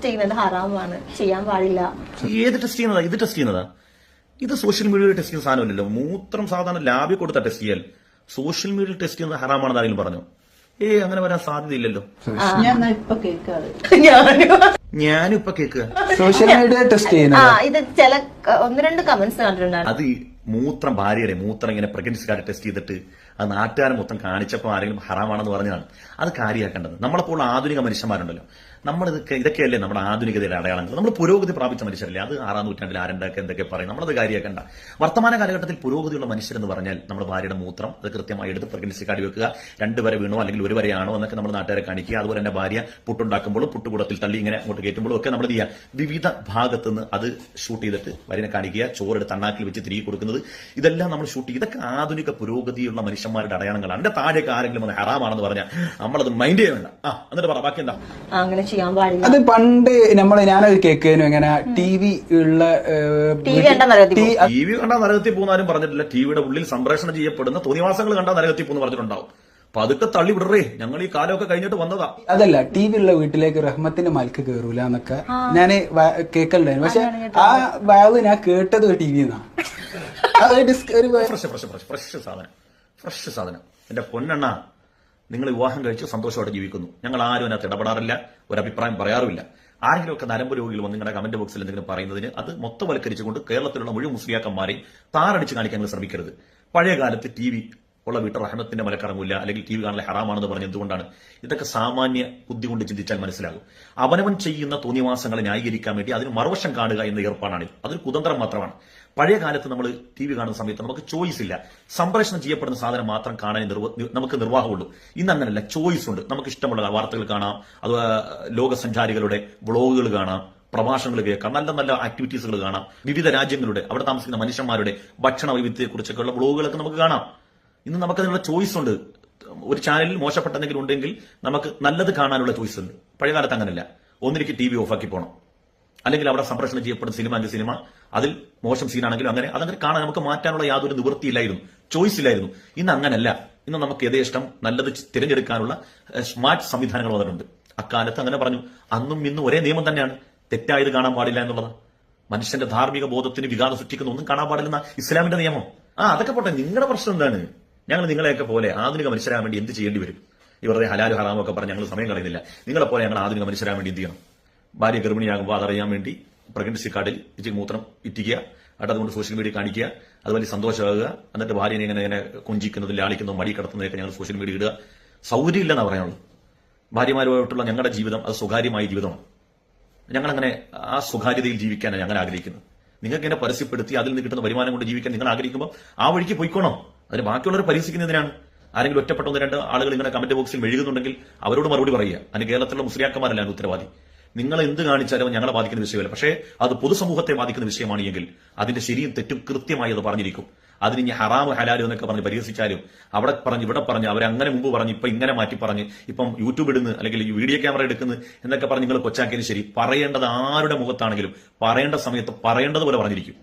ചെയ്യുന്നത് ഹറാമാണ്, ചെയ്യാൻ പാടില്ല. ഏത് ടെസ്റ്റ് ചെയ്യുന്നതാ? ഇത് ടെസ്റ്റ് ചെയ്യുന്നതാ? ഇത് സോഷ്യൽ മീഡിയയിൽ ടെസ്റ്റ് ചെയ്യുന്ന സാധനമല്ലല്ലോ. മൂത്രം സാധാരണ ലാബിൽ കൊടുത്ത ടെസ്റ്റ് ചെയ്യാൻ സോഷ്യൽ മീഡിയയിൽ ടെസ്റ്റ് ചെയ്യുന്നത് ഹറാമാണെന്ന് ആരെങ്കിലും പറഞ്ഞു? അങ്ങനെ വരാൻ സാധ്യതയില്ലല്ലോ. ഞാനും ഇപ്പൊ കേൾക്കുക സോഷ്യൽ മീഡിയ ടെസ്റ്റ് ചെയ്യുന്നത്. ഇത് ചില 1-2 കമന്റ്സ് കണ്ടിട്ടുണ്ടായിരുന്നു. അത് മൂത്രം ഭാര്യയുടെ മൂത്രം ഇങ്ങനെ പ്രഗ്നൻസി കാർഡ് ടെസ്റ്റ് ചെയ്തിട്ട് അത് നാട്ടുകാരെ മൊത്തം കാണിച്ചപ്പോൾ ആരെങ്കിലും ഹറാമാണെന്ന് പറഞ്ഞതാണ്. അത് കാര്യമാക്കേണ്ടത്. നമ്മളപ്പോൾ ആധുനിക മനുഷ്യന്മാരുണ്ടല്ലോ, ഇതൊക്കെയല്ലേ നമ്മുടെ ആധുനികതയുടെ അടയാളങ്ങൾ. നമ്മൾ പുരോഗതി പ്രാപിച്ച മനുഷ്യരല്ലേ. അത് 6-ാം നൂറ്റാണ്ടിൽ ആരുണ്ടാക്കുക എന്തൊക്കെ പറയും, നമ്മളത് കാര്യമാക്കണ്ട. വർത്തമാന കാലഘട്ടത്തിൽ പുരോഗതിയുള്ള മനുഷ്യരെന്ന് പറഞ്ഞാൽ നമ്മുടെ ഭാര്യയുടെ മൂത്രം അത് കൃത്യമായി എടുത്ത് പ്രഗ്നൻസി കാർഡ് വെക്കുക, 2 വരെ വീണോ അല്ലെങ്കിൽ 1 വരെയാണോ എന്നൊക്കെ നമ്മൾ നാട്ടുകാരെ കാണിക്കുക. അതുപോലെ തന്നെ ഭാര്യ പുട്ടുണ്ടാക്കുമ്പോഴും പുട്ടുകൂടത്തിൽ തള്ളി ഇങ്ങനെ അങ്ങോട്ട് കയറ്റുമ്പോഴും ഒക്കെ നമ്മൾ ചെയ്യുക. വിവിധ ഭാഗത്തുനിന്ന് അത് ഷൂട്ട് ചെയ്തിട്ട് ഭാര്യനെ കാണിക്കുക, ചോറെടുത്ത് അണ്ണാക്കിൽ വെച്ച് തിരികെ കൊടുക്കുന്നത്, ഇതെല്ലാം നമ്മൾ ഷൂട്ട് ചെയ്യും. ഇതൊക്കെ ആധുനിക പുരോഗതിയുള്ള മനുഷ്യന്മാരുടെ അടയാളങ്ങളാണ്. അതിന്റെ താഴേക്ക് ആരെങ്കിലും അത് ഹറാമാണെന്ന് പറഞ്ഞാൽ നമ്മളത് മൈൻഡ് ചെയ്യണ്ട. എന്നിട്ട് പറ ബാക്കി എന്താ? അങ്ങനെ ചെയ്യാൻ പാടില്ല. അത് പണ്ട് ഞാനൊരു കേൾക്കുന്നു, ഇങ്ങനെ ടി വി കണ്ടാ നരകത്തിൽ പോകുന്നാരും പറഞ്ഞിട്ടില്ല. ടിവിയുടെ ഉള്ളിൽ സംപ്രേഷണം ചെയ്യപ്പെടുന്ന തോന്നിവാസങ്ങൾ കണ്ടാ നരകത്തിൽ പോകുന്നു പറഞ്ഞിട്ടുണ്ടാവും. അപ്പൊ അതൊക്കെ തള്ളി വിടറേ, ഞങ്ങൾ ഈ കാലമൊക്കെ കഴിഞ്ഞിട്ട് വന്നതാ. അതല്ല, ടി വി ഉള്ള വീട്ടിലേക്ക് റഹ്മത്തിന്റെ മൽക്ക് കേറൂല എന്നൊക്കെ ഞാൻ കേൾക്കലുണ്ടായിരുന്നു. പക്ഷെ ആ വാവ് ഞാൻ കേട്ടത് ടി വിന്നാ. ഫ്രഷ് സാധനം. എന്റെ പൊന്നെണ്ണ, നിങ്ങൾ വിവാഹം കഴിച്ച് സന്തോഷമായിട്ട് ജീവിക്കുന്നു. ഞങ്ങൾ ആരും അതിനകത്ത് ഇടപെടാറില്ല, ഒരഭിപ്രായം പറയാറുമില്ല. ആരെങ്കിലുമൊക്കെ നരമ്പ് രോഗികൾ വന്ന് നിങ്ങളുടെ കമന്റ് ബോക്സിൽ എന്തെങ്കിലും പറയുന്നതിന് അത് മൊത്തവൽക്കരിച്ചുകൊണ്ട് കേരളത്തിലുള്ള മുഴുവൻ മുസ്ലിയാക്കന്മാരെയും താറടിച്ച് കാണിക്കാൻ നിങ്ങൾ ശ്രമിക്കരുത്. പഴയ കാലത്ത് ടി വി ഉള്ള വീട്ടിൽ റഹ്മത്തിന്റെ മലക്കറങ്ങില്ല, അല്ലെങ്കിൽ ടി വി കാണൽ ഹറാമാണെന്ന് പറഞ്ഞ് എന്തുകൊണ്ടാണ്? ഇതൊക്കെ സാമാന്യ ബുദ്ധി കൊണ്ട് ചിന്തിച്ചാൽ മനസ്സിലാകും. അവനവൻ ചെയ്യുന്ന തോന്നിവാസങ്ങളെ ന്യായീകരിക്കാൻ വേണ്ടി അതിന് മറുവശം കാണുക എന്ന ഏർപ്പാടാണ്. അതൊരു കുതന്ത്രം മാത്രമാണ്. പഴയ കാലത്ത് നമ്മൾ ടി വി കാണുന്ന സമയത്ത് നമുക്ക് ചോയ്സ് ഇല്ല. സംപ്രേഷണം ചെയ്യപ്പെടുന്ന സാധനം മാത്രം കാണാൻ നമുക്ക് നിർവാഹമുള്ളൂ. ഇന്ന് അങ്ങനല്ല, ചോയ്സ് ഉണ്ട്. നമുക്ക് ഇഷ്ടമുള്ള വാർത്തകൾ കാണാം, അത് ലോകസഞ്ചാരികളുടെ വ്ളോഗുകൾ കാണാം, പ്രഭാഷണങ്ങൾ കേൾക്കാം, നല്ല നല്ല ആക്ടിവിറ്റീസുകൾ കാണാം, വിവിധ രാജ്യങ്ങളുടെ അവിടെ താമസിക്കുന്ന മനുഷ്യന്മാരുടെ ഭക്ഷണ വൈവിധ്യത്തെക്കുറിച്ചൊക്കെയുള്ള വ്ളോഗുകളൊക്കെ നമുക്ക് കാണാം. ഇന്ന് നമുക്കതിനുള്ള ചോയ്സ് ഉണ്ട്. ഒരു ചാനലിൽ മോശപ്പെട്ട എന്തെങ്കിലും ഉണ്ടെങ്കിൽ നമുക്ക് നല്ലത് കാണാനുള്ള ചോയ്സ് ഉണ്ട്. പഴയ കാലത്ത് അങ്ങനല്ല. ഒന്നിലേക്ക് ടി വി ഓഫാക്കി പോകണം, അല്ലെങ്കിൽ അവിടെ സംപ്രേഷണം ചെയ്യപ്പെടുന്ന സിനിമ അതിൽ മോശം സീനാണെങ്കിലും അതങ്ങനെ കാണാൻ നമുക്ക് മാറ്റാനുള്ള യാതൊരു നിവൃത്തിയില്ലായിരുന്നു, ചോയ്സ് ഇല്ലായിരുന്നു. ഇന്ന് അങ്ങനല്ല. ഇന്ന് നമുക്ക് യഥേഷ്ടം നല്ലത് തിരഞ്ഞെടുക്കാനുള്ള സ്മാർട്ട് സംവിധാനങ്ങൾ വന്നിട്ടുണ്ട്. അക്കാലത്ത് അങ്ങനെ പറഞ്ഞു. അന്നും ഇന്നും ഒരേ നിയമം തന്നെയാണ്. തെറ്റായത് കാണാൻ പാടില്ല എന്നുള്ളത്. മനുഷ്യന്റെ ധാർമ്മിക ബോധത്തിന് വിഘാതം സൃഷ്ടിക്കുന്ന ഒന്നും കാണാൻ പാടില്ലെന്ന ഇസ്ലാമിന്റെ നിയമം. അതൊക്കെ പോട്ടെ, നിങ്ങളുടെ പ്രശ്നം എന്താണ്? ഞങ്ങൾ നിങ്ങളെയൊക്കെ പോലെ ആധുനിക മനുഷ്യരാൻ വേണ്ടി എന്ത് ചെയ്യേണ്ടി വരും? ഇവരുടെ ഹലാല് ഹറാമോ ഒക്കെ പറഞ്ഞ് ഞങ്ങൾ സമയം കളയുന്നില്ല. നിങ്ങളെ പോലെ ഞങ്ങൾ ആധുനിക മനുഷ്യരാൻ വേണ്ടി എന്ത് ചെയ്യണം? ഭാര്യ ഗർഭിണിയാകുമ്പോൾ അതറിയാൻ വേണ്ടി പ്രഗ്നൻസി കാർഡിൽ ഇച്ചിരി മൂത്രം ഇറ്റിക്കുക, എന്നിട്ട് അതുകൊണ്ട് സോഷ്യൽ മീഡിയ കാണിക്കുക, അതുപോലെ സന്തോഷമാകുക, എന്നിട്ട് ഭാര്യനെ ഇങ്ങനെ കൊഞ്ചിക്കുന്നതും ലാളിക്കുന്നതും മടി കടത്തുന്നതൊക്കെ ഞങ്ങൾ സോഷ്യൽ മീഡിയ ഇടുക. സൗകര്യം ഇല്ലെന്നാണ് പറയാനുള്ളത്. ഭാര്യമാരുമായിട്ടുള്ള ഞങ്ങളുടെ ജീവിതം അത് സ്വകാര്യമായ ജീവിതമാണ്. ഞങ്ങളങ്ങനെ ആ സ്വകാര്യതയിൽ ജീവിക്കാനാണ് ഞങ്ങൾ ആഗ്രഹിക്കുന്നത്. നിങ്ങൾക്ക് ഇങ്ങനെ പരസ്യപ്പെടുത്തി അതിൽ നിന്ന് കിട്ടുന്ന വരുമാനം കൊണ്ട് ജീവിക്കാൻ നിങ്ങൾ ആഗ്രഹിക്കുമ്പോൾ ആ വഴിക്ക് പോയിക്കോണോ? അതിന് ബാക്കിയുള്ളവർ പരിഹസിക്കുന്നതിനാണ്. ആരെങ്കിലും ഒറ്റപ്പെട്ട 1-2 ആളുകൾ ഇങ്ങനെ കമന്റ് ബോക്സിൽ മെഴുകുന്നുണ്ടെങ്കിൽ അവരോട് മറുപടി പറയുക. അതിന് കേരളത്തിലുള്ള മുസ്ലിയാക്കന്മാരല്ല ഉത്തരവാദി. നിങ്ങൾ എന്ത് കാണിച്ചാലും ഞങ്ങളെ ബാധിക്കുന്ന വിഷയമല്ല. പക്ഷേ അത് പൊതുസമൂഹത്തെ ബാധിക്കുന്ന വിഷയമാണ് എങ്കിൽ അതിന്റെ ശരിയും തെറ്റും കൃത്യമായി അത് പറഞ്ഞിരിക്കും. അതിന് ഇനി ഹറാമ് ഹലാലും എന്നൊക്കെ പറഞ്ഞ് പരിഹസിച്ചാലും അവിടെ പറഞ്ഞ് ഇവിടെ പറഞ്ഞ് അവരങ്ങനെ മുമ്പ് പറഞ്ഞ് ഇപ്പൊ ഇങ്ങനെ മാറ്റി പറഞ്ഞ് ഇപ്പം യൂട്യൂബ് ഇടുന്നു അല്ലെങ്കിൽ വീഡിയോ ക്യാമറ എടുക്കുന്നു എന്നൊക്കെ പറഞ്ഞ് നിങ്ങൾ കൊച്ചാക്കിയതിന് ശരി, പറയേണ്ടത് ആരുടെ മുഖത്താണെങ്കിലും പറയേണ്ട സമയത്ത് പറയേണ്ടതുപോലെ പറഞ്ഞിരിക്കും.